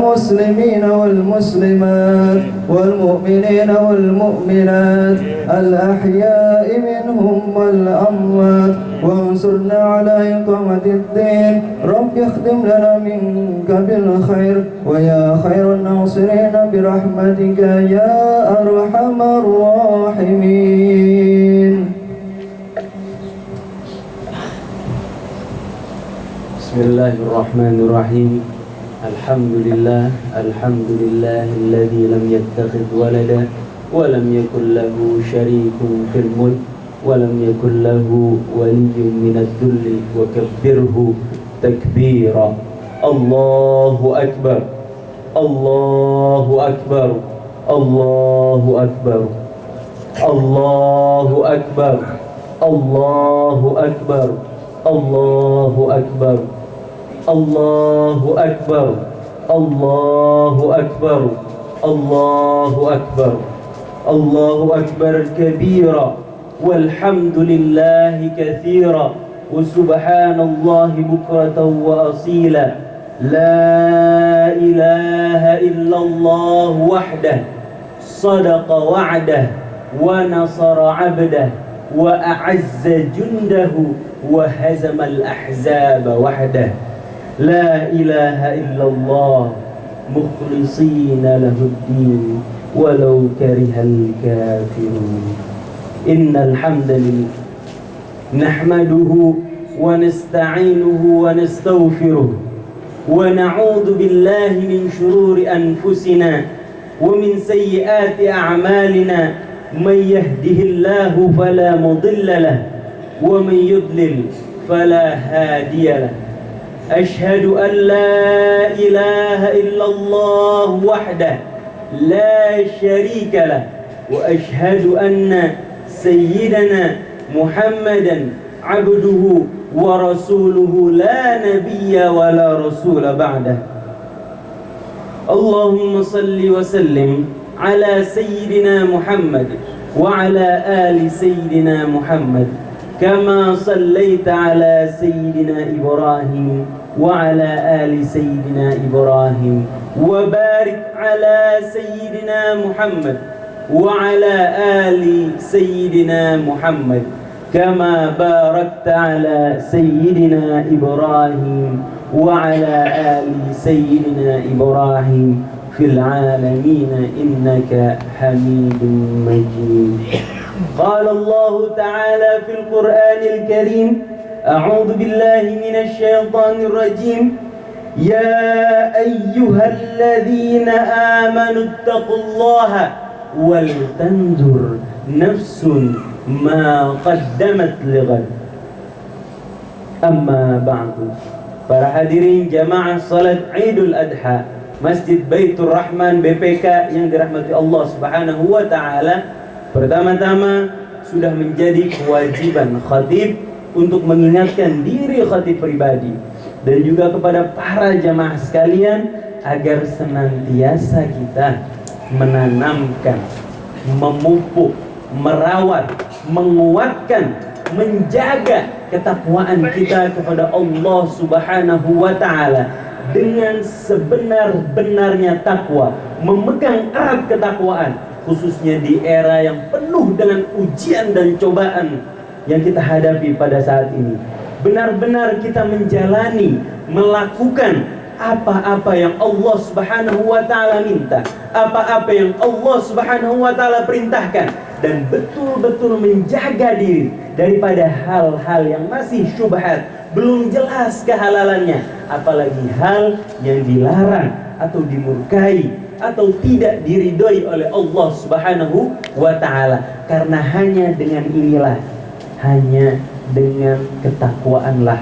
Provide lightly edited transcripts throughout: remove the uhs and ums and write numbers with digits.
المسلمين والمسلمات والمؤمنين والمؤمنات الأحياء منهم والأموات وانصرنا على إقامة الدين. رب اختم لنا منك بالخير ويا خير الناصرين برحمتك يا أرحم الراحمين. بسم الله الرحمن الرحيم. الحمد لله الذي لم يتخذ ولدا ولم يكن له شريك في الملك ولم يكن له ولي من الذل وكبره تكبيرا. الله أكبر الله أكبر الله أكبر الله أكبر الله أكبر الله أكبر الله أكبر الله أكبر الله أكبر الله أكبر كبيرا والحمد لله كثيرا وسبحان الله بكرة وأصيلا. لا إله إلا الله وحده صدق وعده ونصر عبده وأعز جنده وهزم الأحزاب وحده. لا إله إلا الله مخلصين له الدين ولو كره الكافرون. إن الحمد لله نحمده ونستعينه ونستغفره ونعوذ بالله من شرور أنفسنا ومن سيئات أعمالنا. من يهده الله فلا مضل له ومن يضلل فلا هادي له. أشهد أن لا إله إلا الله وحده لا شريك له وأشهد أن سيدنا محمدا عبده ورسوله لا نبي ولا رسول بعده. اللهم صل وسلم على سيدنا محمد وعلى آل سيدنا محمد كما صليت على سيدنا إبراهيم وعلى آل سيدنا إبراهيم وبارك على سيدنا محمد وعلى آل سيدنا محمد كما باركت على سيدنا إبراهيم وعلى آل سيدنا إبراهيم في العالمين إنك حميد مجيد. قال الله تعالى في القرآن الكريم: أعوذ بالله من الشيطان الرجيم. يا أيها الذين آمنوا اتقوا الله ولتنظر نفس ما قدمت لغد. أما بعد. Para hadirin jamaah salat Idul Adha Masjid Baitur Rahman BPK yang dirahmati Allah Subhanahu wa taala. Pertama-tama sudah menjadi kewajiban khatib untuk mengingatkan diri khatib pribadi dan juga kepada para jamaah sekalian agar senantiasa kita menanamkan, memupuk, merawat, menguatkan, menjaga ketakwaan kita kepada Allah Subhanahu wa taala dengan sebenar-benarnya takwa, memegang erat ketakwaan khususnya di era yang penuh dengan ujian dan cobaan yang kita hadapi pada saat ini. Benar-benar kita menjalani, melakukan apa-apa yang Allah Subhanahu wa taala minta, apa-apa yang Allah Subhanahu wa taala perintahkan, dan betul-betul menjaga diri daripada hal-hal yang masih syubhat, belum jelas kehalalannya, apalagi hal yang dilarang atau dimurkai atau tidak diridhoi oleh Allah Subhanahu wa taala. Karena hanya dengan inilah, hanya dengan ketakwaanlah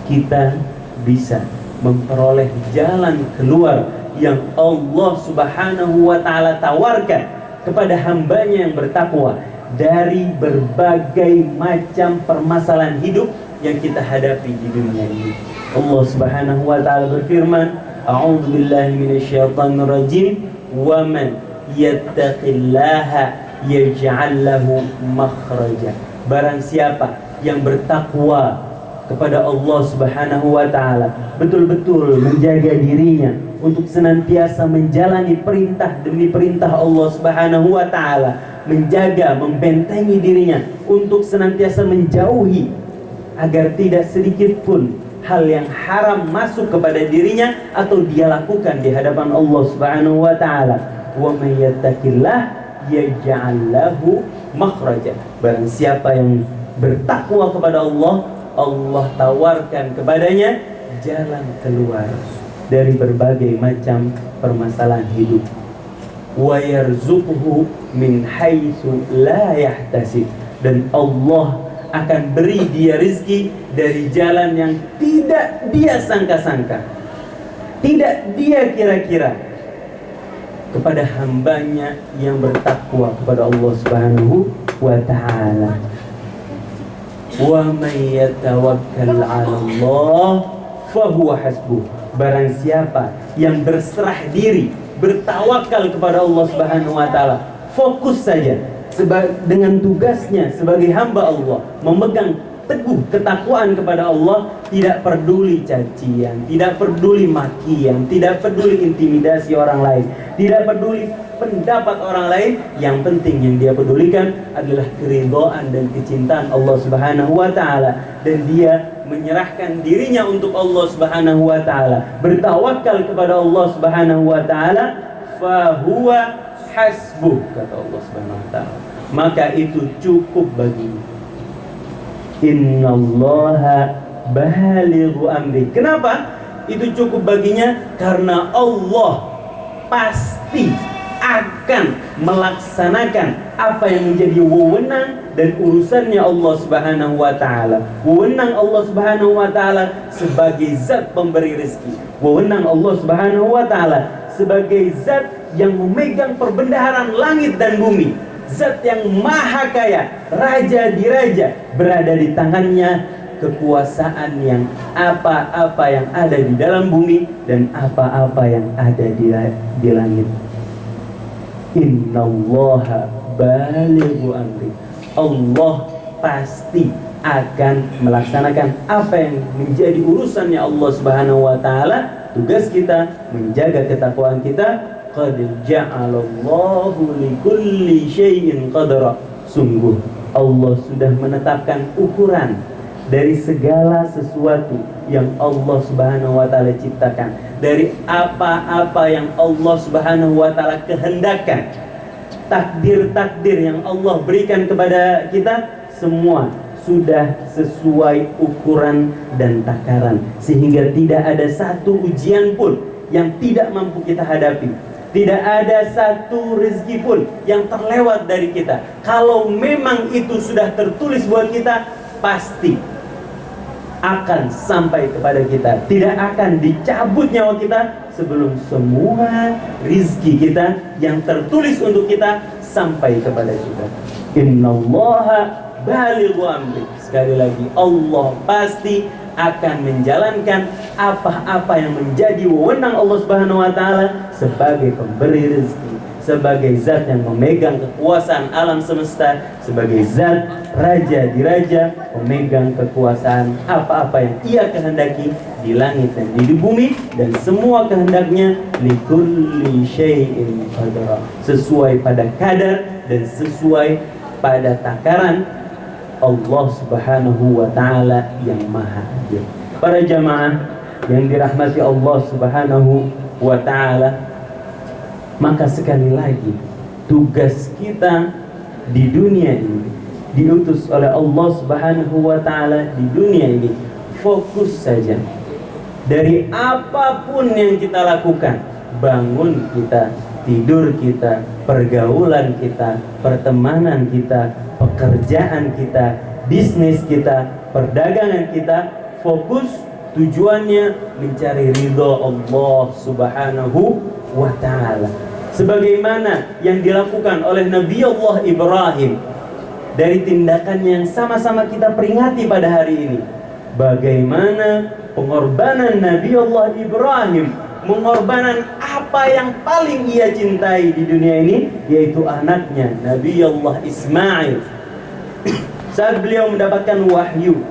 kita bisa memperoleh jalan keluar yang Allah Subhanahu wa taala tawarkan kepada hambanya yang bertakwa dari berbagai macam permasalahan hidup yang kita hadapi di dunia ini. Allah Subhanahu wa taala berfirman, A'udzu billahi minasyaitonir rajim, wa man yattaqillaha yaj'al lahu makhraja. Barang siapa yang bertakwa kepada Allah Subhanahu wa taala, betul-betul menjaga dirinya untuk senantiasa menjalani perintah demi perintah Allah Subhanahu wa taala, menjaga, membentengi dirinya untuk senantiasa menjauhi agar tidak sedikit pun hal yang haram masuk kepada dirinya atau dia lakukan di hadapan Allah Subhanahu wa taala. Wa may yattaqillah yaj'al lahu makhraja. Barang siapa yang bertakwa kepada Allah, Allah tawarkan kepadanya jalan keluar dari berbagai macam permasalahan hidup. Wa yarzuquhu min haitsu la yahtasib. Dan Allah akan beri dia rizki dari jalan yang tidak dia sangka-sangka, tidak dia kira-kira, kepada hambanya yang bertakwa kepada Allah Subhanahu wa ta'ala. Wa may yatawakkal 'ala Allah fahuwa hasbuh. Barang siapa yang berserah diri, bertawakal kepada Allah Subhanahu wa taala, fokus saja dengan tugasnya sebagai hamba Allah, memegang teguh ketakwaan kepada Allah, tidak peduli cacian, tidak peduli makian, tidak peduli intimidasi orang lain, tidak peduli pendapat orang lain. Yang penting yang dia pedulikan adalah keridhaan dan kecintaan Allah Subhanahu wa taala, dan dia menyerahkan dirinya untuk Allah Subhanahu wa taala, bertawakal kepada Allah Subhanahu wa taala, fa huwa hasbuh, kata Allah Subhanahu wa taala, maka itu cukup baginya. Innallaha balighu amri. Kenapa itu cukup baginya? Karena Allah pasti akan melaksanakan apa yang menjadi wewenang dan urusannya Allah Subhanahu wa taala. Wewenang Allah Subhanahu wa taala sebagai zat pemberi rezeki. Wewenang Allah Subhanahu wa taala sebagai zat yang memegang perbendaharaan langit dan bumi. Zat yang maha kaya, raja di raja, berada di tangannya kekuasaan yang apa-apa yang ada di dalam bumi dan apa-apa yang ada di langit. Innallaha balighu amri. Allah pasti akan melaksanakan apa yang menjadi urusannya Allah Subhanahu wa taala. Tugas kita menjaga ketakwaan kita. Qad ja'alallahu likulli syai'in qadra. Sungguh Allah sudah menetapkan ukuran dari segala sesuatu yang Allah Subhanahu wa taala ciptakan, dari apa-apa yang Allah Subhanahu wa taala kehendakkan. Takdir-takdir yang Allah berikan kepada kita semua sudah sesuai ukuran dan takaran, sehingga tidak ada satu ujian pun yang tidak mampu kita hadapi. Tidak ada satu rezeki pun yang terlewat dari kita. Kalau memang itu sudah tertulis buat kita, pasti akan sampai kepada kita. Tidak akan dicabut nyawa kita sebelum semua rezeki kita yang tertulis untuk kita sampai kepada kita. Innallaha balighu amri. Sekali lagi, Allah pasti akan menjalankan apa-apa yang menjadi wewenang Allah Subhanahu wa taala sebagai pemberi rezeki, sebagai zat yang memegang kekuasaan alam semesta, sebagai zat raja di raja, memegang kekuasaan apa-apa yang ia kehendaki di langit dan di bumi, dan semua kehendaknya likulli syai'in qadara, sesuai pada kadar dan sesuai pada takaran Allah Subhanahu wa ta'ala yang maha adil. Para jamaah yang dirahmati Allah Subhanahu wa ta'ala, maka sekali lagi tugas kita di dunia ini, diutus oleh Allah Subhanahu wa ta'ala di dunia ini, fokus saja dari apapun yang kita lakukan. Bangun kita, tidur kita, pergaulan kita, pertemanan kita, pekerjaan kita, bisnis kita, perdagangan kita, fokus tujuannya mencari ridho Allah Subhanahu wa ta'ala, sebagaimana yang dilakukan oleh Nabi Allah Ibrahim. Dari tindakan yang sama-sama kita peringati pada hari ini, bagaimana pengorbanan Nabi Allah Ibrahim, mengorbankan apa yang paling ia cintai di dunia ini, yaitu anaknya Nabi Allah Ismail. Saat beliau mendapatkan wahyu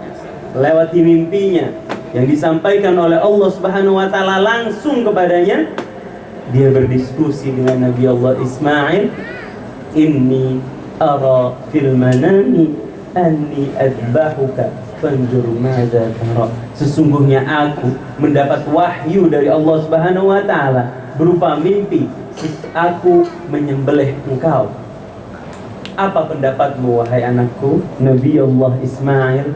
lewati mimpinya yang disampaikan oleh Allah Subhanahu wa taala langsung kepadanya, dia berdiskusi dengan Nabi Allah Ismail, inni ara fil manami anni adbahuka fanjur madza tara. Sesungguhnya aku mendapat wahyu dari Allah Subhanahu wa taala berupa mimpi, aku menyembelih engkau. Apa pendapatmu wahai anakku? Nabi Allah Ismail,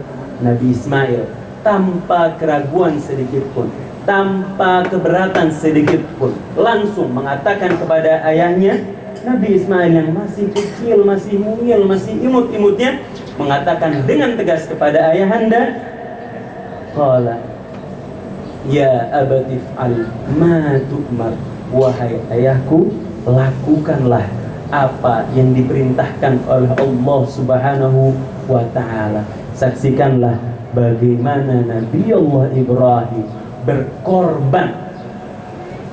Nabi Ismail tanpa keraguan sedikit pun, tanpa keberatan sedikit pun, langsung mengatakan kepada ayahnya. Nabi Ismail yang masih kecil, masih mungil, masih imut-imutnya, mengatakan dengan tegas kepada ayahanda, qala ya abati fa'al ma tu'mar. Wahai ayahku, lakukanlah apa yang diperintahkan oleh Allah Subhanahu wa taala. Saksikanlah bagaimana Nabi Allah Ibrahim berkorban,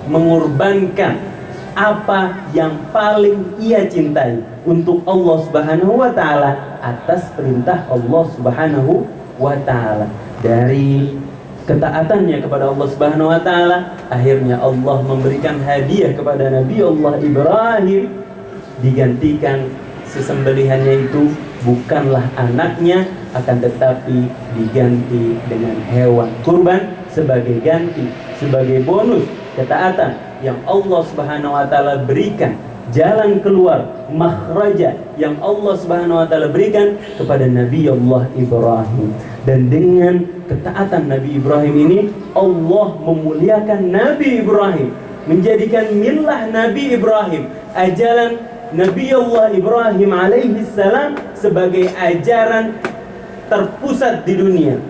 mengorbankan apa yang paling ia cintai untuk Allah Subhanahu wa taala atas perintah Allah Subhanahu wa taala. Dari ketaatannya kepada Allah Subhanahu wa taala, akhirnya Allah memberikan hadiah kepada Nabi Allah Ibrahim, digantikan sesembelihannya itu bukanlah anaknya, akan tetapi diganti dengan hewan kurban sebagai ganti, sebagai bonus ketaatan yang Allah Subhanahu wa taala berikan, jalan keluar, makhraja yang Allah Subhanahu wa taala berikan kepada Nabi Allah Ibrahim. Dan dengan ketaatan Nabi Ibrahim ini, Allah memuliakan Nabi Ibrahim, menjadikan millah Nabi Ibrahim, ajaran Nabi Allah Ibrahim alaihi salam sebagai ajaran terpusat di dunia,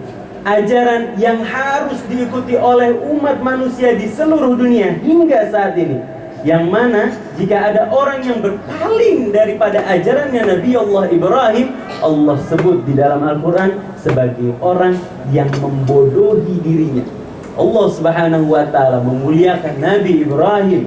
ajaran yang harus diikuti oleh umat manusia di seluruh dunia hingga saat ini. Yang mana jika ada orang yang berpaling daripada ajarannya Nabi Allah Ibrahim, Allah sebut di dalam Al-Quran sebagai orang yang membodohi dirinya. Allah Subhanahu wa ta'ala memuliakan Nabi Ibrahim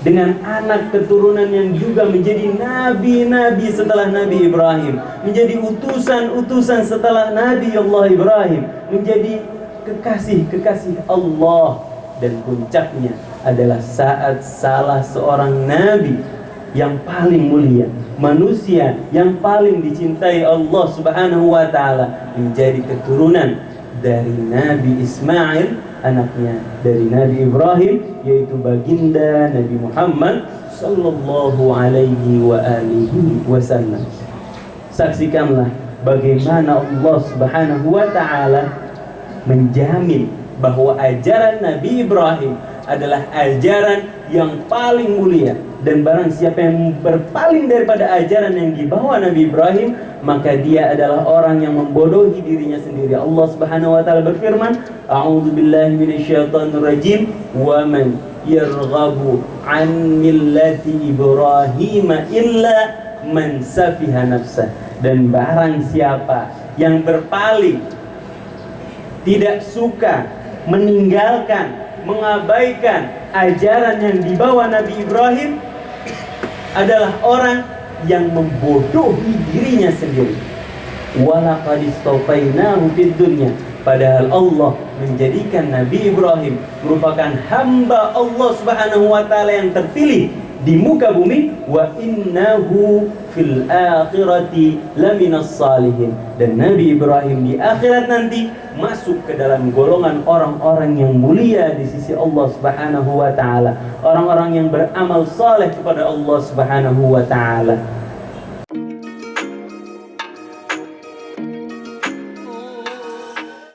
dengan anak keturunan yang juga menjadi nabi-nabi setelah Nabi Ibrahim, menjadi utusan-utusan setelah Nabi Allah Ibrahim, menjadi kekasih-kekasih Allah. Dan puncaknya adalah saat salah seorang nabi yang paling mulia, manusia yang paling dicintai Allah Subhanahu wa ta'ala, menjadi keturunan dari Nabi Ismail, anaknya dari Nabi Ibrahim, yaitu baginda Nabi Muhammad sallallahu alaihi wa alihi wasallam. Saksikanlah bagaimana Allah Subhanahu wa ta'ala menjamin bahwa ajaran Nabi Ibrahim adalah ajaran yang paling mulia, dan barang siapa yang berpaling daripada ajaran yang dibawa Nabi Ibrahim, maka dia adalah orang yang membodohi dirinya sendiri. Allah Subhanahu wa taala berfirman, a'udzu billahi minasyaitonir rajim, wa man yarghabu an millati Ibrahim illa man safiha nafsah. Dan barang siapa yang berpaling, tidak suka, meninggalkan, mengabaikan ajaran yang dibawa Nabi Ibrahim, adalah orang yang membodohi dirinya sendiri. Walaqad istafainahu fid dunya. Padahal Allah menjadikan Nabi Ibrahim merupakan hamba Allah Subhanahu wa taala yang terpilih di muka bumi, wa innahu fil akhirati laminas salihin. Dan Nabi Ibrahim di akhirat nanti masuk ke dalam golongan orang-orang yang mulia di sisi Allah Subhanahu wa taala, orang-orang yang beramal saleh kepada Allah Subhanahu wa taala.